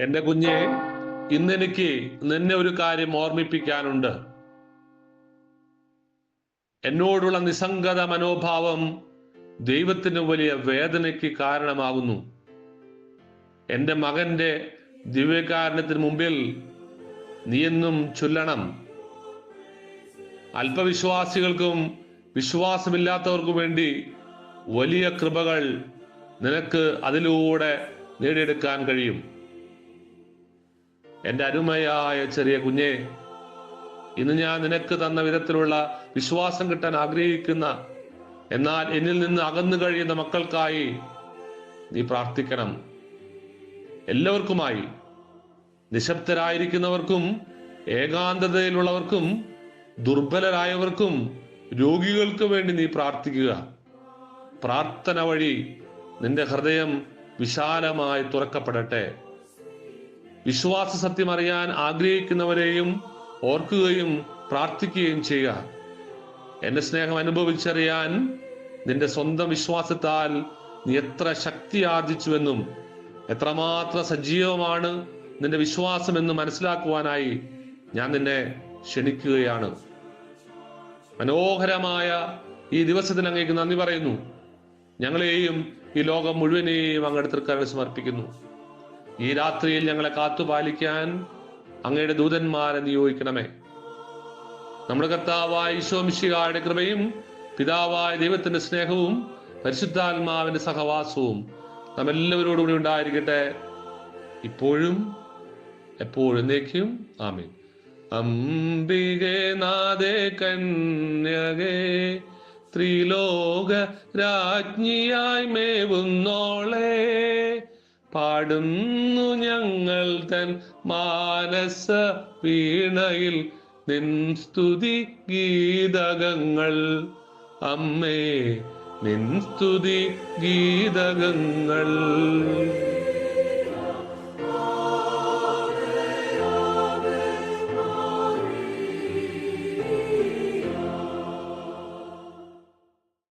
എന്റെ കുഞ്ഞെ, ഇന്നെനിക്ക് നിന്നെ ഒരു കാര്യം ഓർമ്മിപ്പിക്കാനുണ്ട്. എന്നോടുള്ള നിസ്സംഗത മനോഭാവം ദൈവത്തിന് വലിയ വേദനയ്ക്ക് കാരണമാകുന്നു. എന്റെ മകന്റെ ദിവ്യകാരണത്തിന് മുമ്പിൽ നീ എന്നും ചൊല്ലണം: അല്പവിശ്വാസികൾക്കും വിശ്വാസമില്ലാത്തവർക്കും വേണ്ടി വലിയ കൃപകൾ നിനക്ക് അതിലൂടെ നേടിയെടുക്കാൻ കഴിയും. എൻ്റെ അരുമയായ ചെറിയ കുഞ്ഞെ, ഇന്ന് ഞാൻ നിനക്ക് തന്ന വിധത്തിലുള്ള വിശ്വാസം കിട്ടാൻ ആഗ്രഹിക്കുന്ന, എന്നാൽ എന്നിൽ നിന്ന് അകന്നു കഴിയുന്ന മക്കൾക്കായി നീ പ്രാർത്ഥിക്കണം. എല്ലാവർക്കുമായി, നിശബ്ദരായിരിക്കുന്നവർക്കും, ഏകാന്തതയിലുള്ളവർക്കും, ദുർബലരായവർക്കും, രോഗികൾക്ക് വേണ്ടി നീ പ്രാർത്ഥിക്കുക. പ്രാർത്ഥന വഴി നിന്റെ ഹൃദയം വിശാലമായി തുറക്കപ്പെടട്ടെ. വിശ്വാസ സത്യം അറിയാൻ ആഗ്രഹിക്കുന്നവരെയും ഓർക്കുകയും പ്രാർത്ഥിക്കുകയും ചെയ്യുക. എന്റെ സ്നേഹം അനുഭവിച്ചറിയാൻ നിന്റെ സ്വന്തം വിശ്വാസത്താൽ നീ എത്ര ശക്തി ആർജിച്ചുവെന്നും എത്രമാത്രം സജീവമാണ് നിന്റെ വിശ്വാസമെന്ന് മനസ്സിലാക്കുവാനായി ഞാൻ നിന്നെ ക്ഷണിക്കുകയാണ്. മനോഹരമായ ഈ ദിവസത്തിന് അങ്ങേക്ക് നന്ദി പറയുന്നു. ഞങ്ങളെയും ഈ ലോകം മുഴുവനെയും അങ്ങയുടെ തൃക്കരങ്ങളിൽ സമർപ്പിക്കുന്നു. ഈ രാത്രിയിൽ ഞങ്ങളെ കാത്തുപാലിക്കാൻ അങ്ങയുടെ ദൂതന്മാരെ നിയോഗിക്കണമേ. നമ്മുടെ കർത്താവായ ഈശോ മിശിഹായുടെ കൃപയും പിതാവായ ദൈവത്തിന്റെ സ്നേഹവും പരിശുദ്ധാത്മാവിന്റെ സഹവാസവും നമ്മെല്ലാവരോടും കൂടി ഉണ്ടായിരിക്കട്ടെ, ഇപ്പോഴും എപ്പോഴും എന്നേക്കും. ആമേൻ. അംബികേ നാദേ കന്യകേ, ത്രിലോക രാജ്ഞിയായി മേവുന്നോളേ, പാടുന്നു ഞങ്ങൾ തൻ മാനസ വീണയിൽ നിൻ സ്തുതി ഗീതകങ്ങൾ. അമ്മേ, നിൻ സ്തുതി ഗീതകങ്ങൾ.